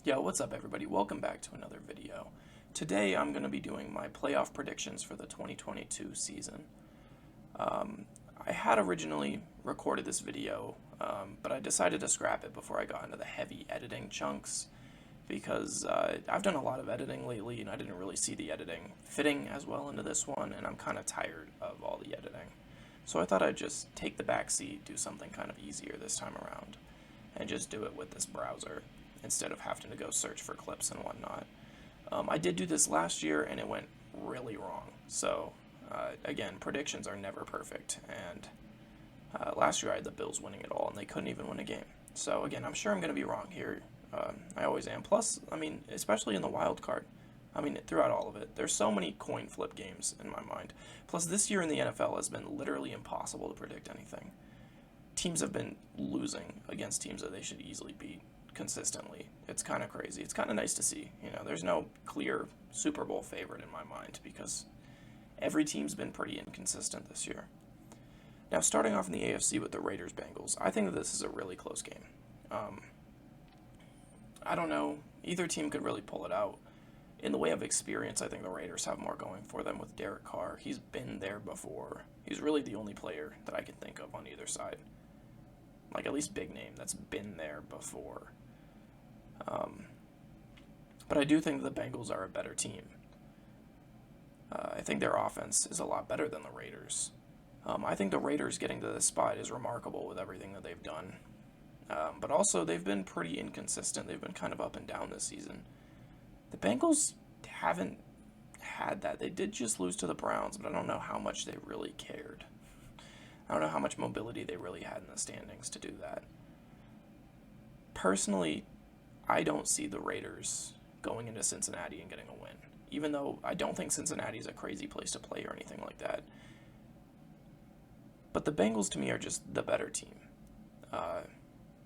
Yo, what's up everybody? Welcome back to another video. Today I'm going to be doing my playoff predictions for the 2022 season. I had originally recorded this video, but I decided to scrap it before I got into the heavy editing chunks because I've done a lot of editing lately and I didn't really see the editing fitting as well into this one, and I'm kind of tired of all the editing. So I thought I'd just take the back seat, do something kind of easier this time around, and just do it with this browser instead of having to go search for clips and whatnot. I did do this last year and it went really wrong. So, again, predictions are never perfect. And last year I had the Bills winning it all and they couldn't even win a game. So, again, I'm sure I'm going to be wrong here. I always am. Plus, I mean, especially in the wild card. I mean, throughout all of it, there's so many coin flip games in my mind. Plus, this year in the NFL has been literally impossible to predict anything. Teams have been losing against teams that they should easily beat consistently. It's kind of crazy. It's kind of nice to see. There's no clear Super Bowl favorite in my mind because every team's been pretty inconsistent this year. Now, starting off in the AFC with the Raiders Bengals, I think that this is a really close game. I don't know. Either team could really pull it out. In the way of experience, I think the Raiders have more going for them with Derek Carr. He's been there before. He's really the only player that I can think of on either side. Like, at least big name that's been there before. But I do think the Bengals are a better team. I think their offense is a lot better than the Raiders. I think the Raiders getting to this spot is remarkable with everything that they've done. But also, they've been pretty inconsistent. They've been kind of up and down this season. The Bengals haven't had that. They did just lose to the Browns, but I don't know how much they really cared. I don't know how much mobility they really had in the standings to do that. Personally, I don't see the Raiders going into Cincinnati and getting a win, even though I don't think Cincinnati is a crazy place to play or anything like that. But the Bengals, to me, are just the better team.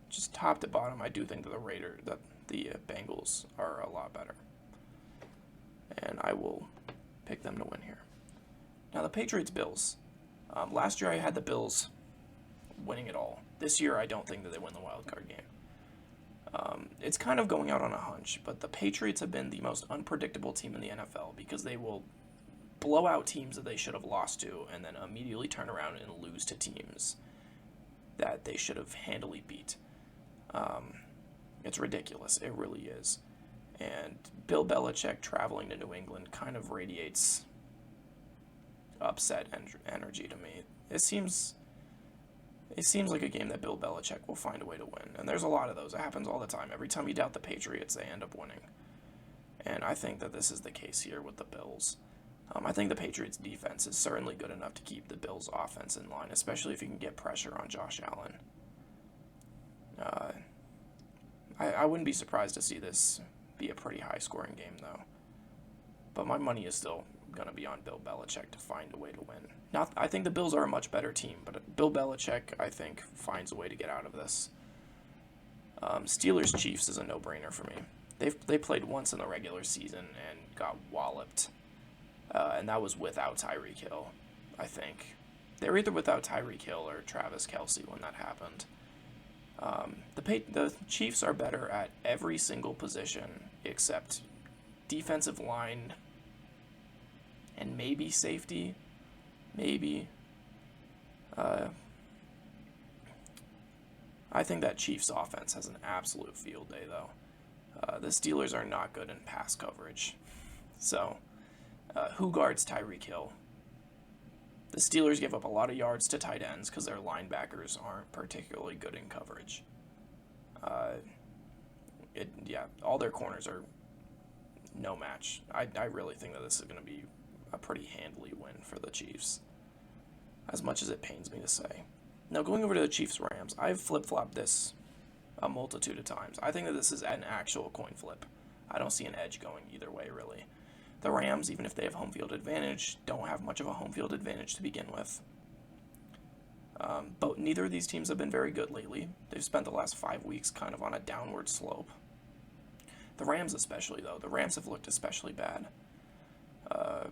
Just top to bottom, I do think that the Bengals are a lot better. And I will pick them to win here. Now, the Patriots Bills. Last year I had the Bills winning it all. This year I don't think that they win the wild card game. It's kind of going out on a hunch, but the Patriots have been the most unpredictable team in the NFL because they will blow out teams that they should have lost to and then immediately turn around and lose to teams that they should have handily beat. It's ridiculous. It really is. And Bill Belichick traveling to New England kind of radiates upset energy to me. It seems like a game that Bill Belichick will find a way to win. And there's a lot of those. It happens all the time. Every time you doubt the Patriots, they end up winning. And I think that this is the case here with the Bills. I think the Patriots' defense is certainly good enough to keep the Bills' offense in line, especially if you can get pressure on Josh Allen. I wouldn't be surprised to see this be a pretty high-scoring game, though. But my money is still going to be on Bill Belichick to find a way to win. Now, I think the Bills are a much better team, but Bill Belichick, I think, finds a way to get out of this. Steelers Chiefs is a no-brainer for me. They played once in the regular season and got walloped, and that was without Tyreek Hill, I think. They were either without Tyreek Hill or Travis Kelce when that happened. The Chiefs are better at every single position except defensive line and maybe safety. Maybe. I think that Chiefs offense has an absolute field day, though. The Steelers are not good in pass coverage. So, who guards Tyreek Hill? The Steelers give up a lot of yards to tight ends because their linebackers aren't particularly good in coverage. All their corners are no match. I really think that this is going to be a pretty handily win for the Chiefs, as much as it pains me to say. Now, going over to the Chiefs-Rams, I've flip-flopped this a multitude of times. I think that this is an actual coin flip. I don't see an edge going either way, really. The Rams, even if they have home field advantage, don't have much of a home field advantage to begin with. But neither of these teams have been very good lately. They've spent the last 5 weeks kind of on a downward slope. The Rams especially, though. The Rams have looked especially bad.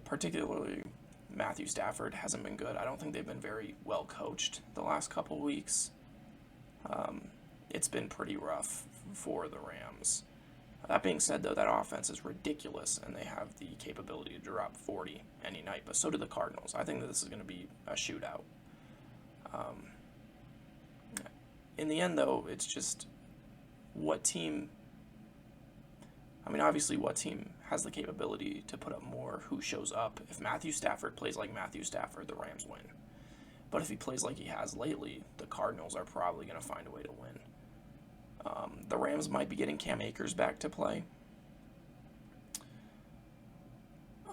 Particularly Matthew Stafford hasn't been good. I don't think they've been very well coached the last couple weeks. It's been pretty rough for the Rams. That being said, though, that offense is ridiculous, and they have the capability to drop 40 any night, but so do the Cardinals. I think that this is going to be a shootout. Um, in the end, though, it's just what team... obviously, what team has the capability to put up more, who shows up. If Matthew Stafford plays like Matthew Stafford, the Rams win. But if he plays like he has lately, the Cardinals are probably going to find a way to win. The Rams might be getting Cam Akers back to play.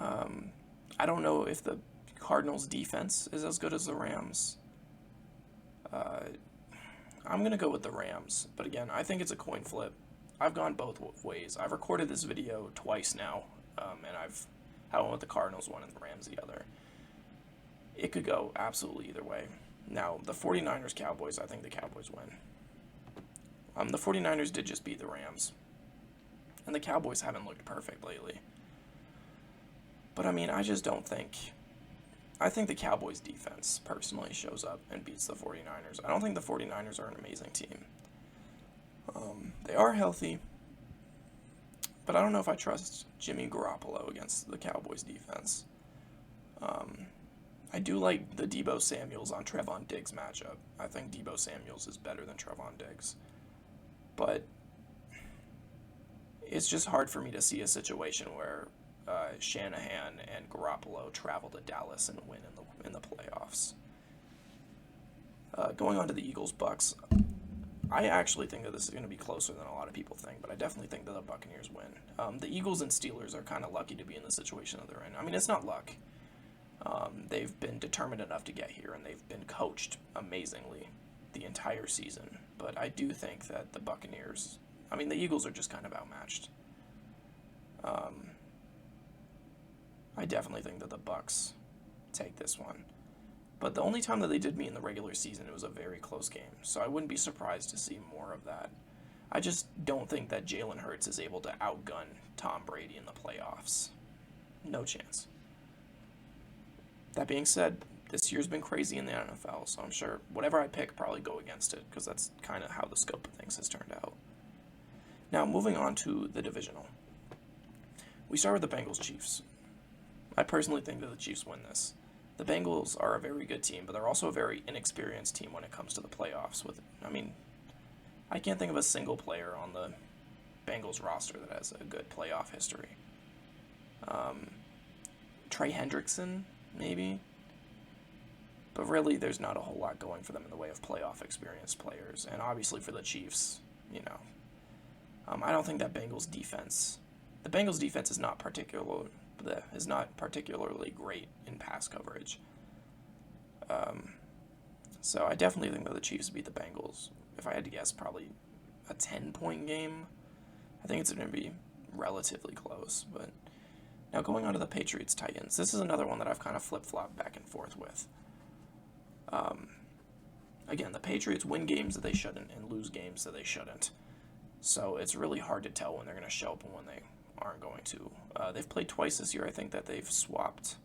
I don't know if the Cardinals' defense is as good as the Rams. I'm going to go with the Rams. But again, I think it's a coin flip. I've gone both ways. I've recorded this video twice now, and I went with the Cardinals one and the Rams the other. It could go absolutely either way. Now, the 49ers Cowboys, I think the Cowboys win. The 49ers did just beat the Rams, and the Cowboys haven't looked perfect lately. But I just don't think... I think the Cowboys defense personally shows up and beats the 49ers. I don't think the 49ers are an amazing team. They are healthy, but I don't know if I trust Jimmy Garoppolo against the Cowboys defense. I do like the Deebo Samuels on Trevon Diggs matchup. I think Deebo Samuels is better than Trevon Diggs. But it's just hard for me to see a situation where Shanahan and Garoppolo travel to Dallas and win in the playoffs. Going on to the Eagles-Bucks, I actually think that this is going to be closer than a lot of people think, but I definitely think that the Buccaneers win. The Eagles and Steelers are kind of lucky to be in the situation that they're in. It's not luck. They've been determined enough to get here, and they've been coached amazingly the entire season. But I do think that the Buccaneers... the Eagles are just kind of outmatched. I definitely think that the Bucks take this one. But the only time that they did meet in the regular season, it was a very close game. So I wouldn't be surprised to see more of that. I just don't think that Jalen Hurts is able to outgun Tom Brady in the playoffs. No chance. That being said, this year's been crazy in the NFL, so I'm sure whatever I pick probably go against it, because that's kind of how the scope of things has turned out. Now, moving on to the divisional. We start with the Bengals Chiefs. I personally think that the Chiefs win this. The Bengals are a very good team, but they're also a very inexperienced team when it comes to the playoffs. I can't think of a single player on the Bengals roster that has a good playoff history. Trey Hendrickson, maybe? But really, there's not a whole lot going for them in the way of playoff experienced players. And obviously for the Chiefs, I don't think that Bengals defense... The Bengals defense is not particularly great in pass coverage. So I definitely think that the Chiefs beat the Bengals. If I had to guess, probably a 10-point game. I think it's going to be relatively close. But now going on to the Patriots Titans. This is another one that I've kind of flip-flopped back and forth with. Again, the Patriots win games that they shouldn't and lose games that they shouldn't. So it's really hard to tell when they're going to show up and when they aren't going to. They've played twice this year. I think that they've swapped.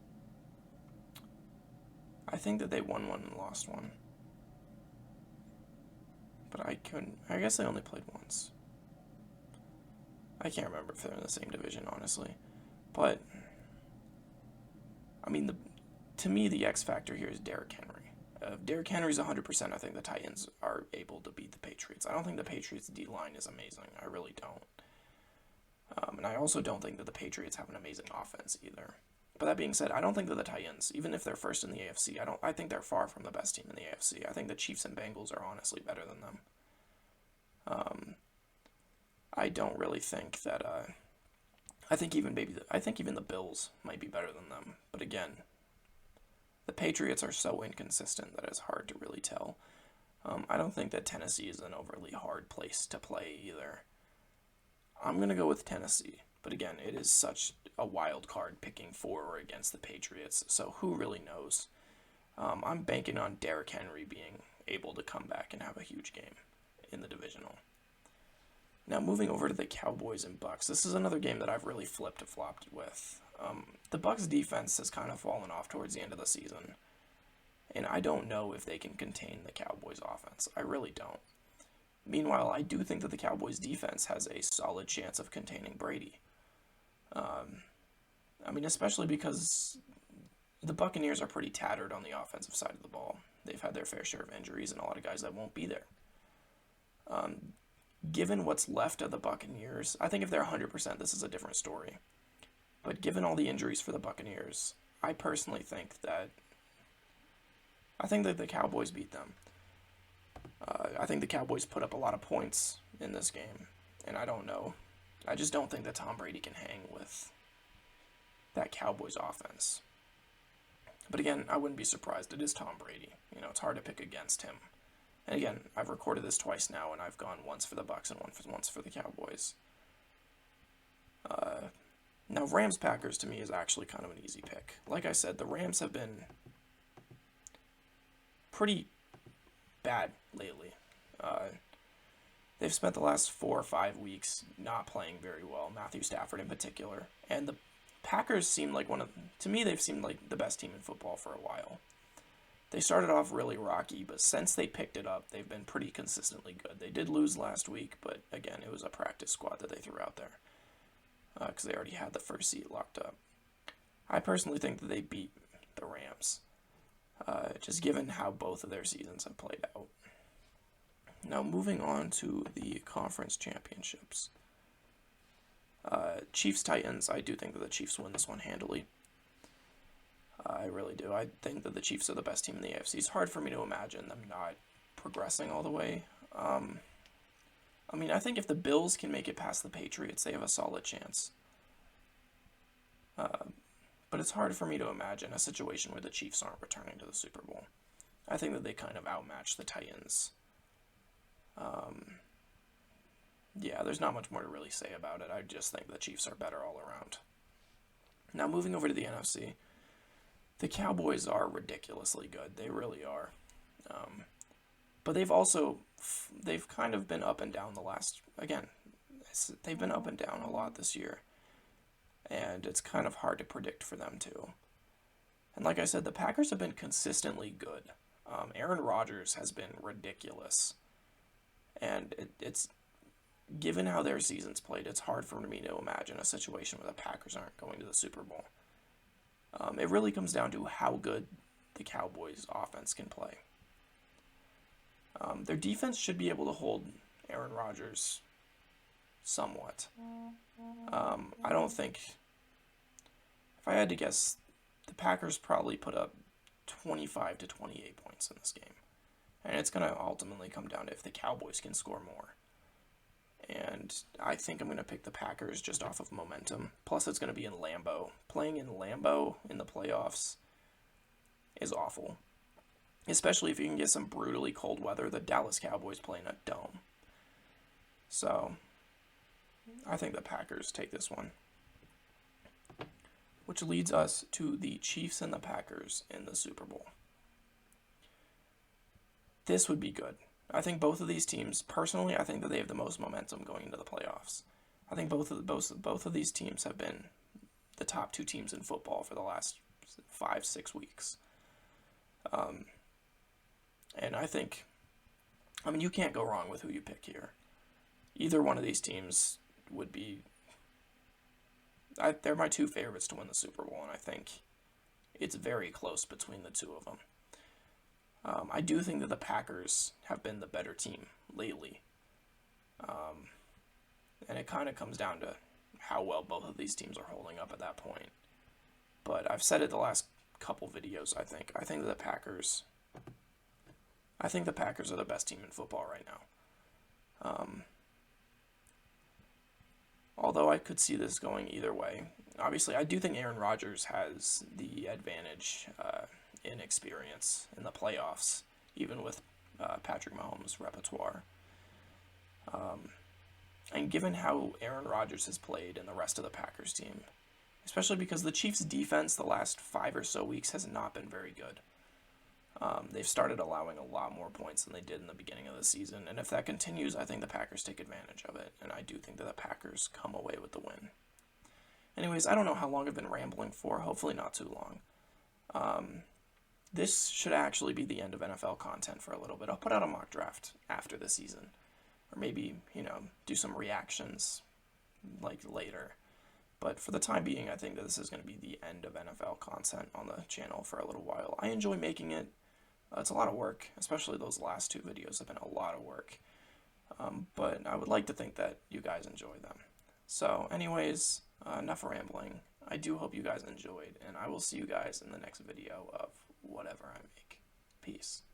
I think that they won one and lost one. But I guess they only played once. I can't remember if they're in the same division, honestly. But, to me, the X factor here is Derrick Henry. If Derrick Henry's 100%, I think the Titans are able to beat the Patriots. I don't think the Patriots' D-line is amazing. I really don't. And I also don't think that the Patriots have an amazing offense either. But that being said, I don't think that the Titans, even if they're first in the AFC, I think they're far from the best team in the AFC. I think the Chiefs and Bengals are honestly better than them. I don't really think that. I think even the Bills might be better than them. But again, the Patriots are so inconsistent that it's hard to really tell. I don't think that Tennessee is an overly hard place to play either. I'm going to go with Tennessee. But again, it is such a wild card picking for or against the Patriots. So who really knows? I'm banking on Derrick Henry being able to come back and have a huge game in the divisional. Now moving over to the Cowboys and Bucks. This is another game that I've really flipped-flopped with. The Bucks defense has kind of fallen off towards the end of the season. And I don't know if they can contain the Cowboys offense. I really don't. Meanwhile, I do think that the Cowboys defense has a solid chance of containing Brady. Especially because the Buccaneers are pretty tattered on the offensive side of the ball. They've had their fair share of injuries and a lot of guys that won't be there. Given what's left of the Buccaneers, I think if they're 100%, this is a different story. But given all the injuries for the Buccaneers, I personally think that the Cowboys beat them. I think the Cowboys put up a lot of points in this game, and I don't know. I just don't think that Tom Brady can hang with that Cowboys offense. But again, I wouldn't be surprised. It is Tom Brady. It's hard to pick against him. And again, I've recorded this twice now, and I've gone once for the Bucks and once for the Cowboys. Now, Rams-Packers to me is actually kind of an easy pick. Like I said, the Rams have been pretty bad lately. They've spent the last 4 or 5 weeks not playing very well, Matthew Stafford in particular. And the Packers seem like they've seemed like the best team in football for a while. They started off really rocky, but since they picked it up, they've been pretty consistently good. They did lose last week, but again, it was a practice squad that they threw out there because they already had the first seat locked up. I personally think that they beat the Rams, just given how both of their seasons have played out. Now, moving on to the conference championships. Chiefs Titans, I do think that the Chiefs win this one handily. I really do. I think that the Chiefs are the best team in the AFC. It's hard for me to imagine them not progressing all the way. I think if the Bills can make it past the Patriots, they have a solid chance. But it's hard for me to imagine a situation where the Chiefs aren't returning to the Super Bowl. I think that they kind of outmatch the Titans. There's not much more to really say about it. I just think the Chiefs are better all around. Now, moving over to the NFC, the Cowboys are ridiculously good. They really are. But they've kind of been up and down they've been up and down a lot this year. And it's kind of hard to predict for them, too. And like I said, the Packers have been consistently good. Aaron Rodgers has been ridiculous. And it's given how their season's played, it's hard for me to imagine a situation where the Packers aren't going to the Super Bowl. It really comes down to how good the Cowboys' offense can play. Their defense should be able to hold Aaron Rodgers somewhat. I don't think, if I had to guess, the Packers probably put up 25 to 28 points in this game. And it's going to ultimately come down to if the Cowboys can score more. And I think I'm going to pick the Packers just off of momentum. Plus, it's going to be in Lambeau. Playing in Lambeau in the playoffs is awful. Especially if you can get some brutally cold weather. The Dallas Cowboys play in a dome. So, I think the Packers take this one. Which leads us to the Chiefs and the Packers in the Super Bowl. This would be good. I think both of these teams, personally, I think that they have the most momentum going into the playoffs. I think both of these teams have been the top 2 teams in football for the last 5-6 weeks. And I think, you can't go wrong with who you pick here. Either one of these teams would be, they're my 2 favorites to win the Super Bowl, and I think it's very close between the 2 of them. I do think that the Packers have been the better team lately. And it kind of comes down to how well both of these teams are holding up at that point. But I've said it the last couple videos, I think. I think that the Packers are the best team in football right now. Although I could see this going either way. Obviously, I do think Aaron Rodgers has the advantage in experience in the playoffs, even with Patrick Mahomes' repertoire. And given how Aaron Rodgers has played in the rest of the Packers team, especially because the Chiefs' defense the last 5 or so weeks has not been very good. They've started allowing a lot more points than they did in the beginning of the season, and if that continues, I think the Packers take advantage of it, and I do think that the Packers come away with the win. Anyways, I don't know how long I've been rambling for, hopefully not too long. This should actually be the end of NFL content for a little bit. I'll put out a mock draft after the season, or maybe, do some reactions like later. But for the time being, I think that this is going to be the end of NFL content on the channel for a little while. I enjoy making it. It's a lot of work, especially those last two videos have been a lot of work. But I would like to think that you guys enjoy them. So anyways, enough rambling. I do hope you guys enjoyed, and I will see you guys in the next video of whatever I make. Peace.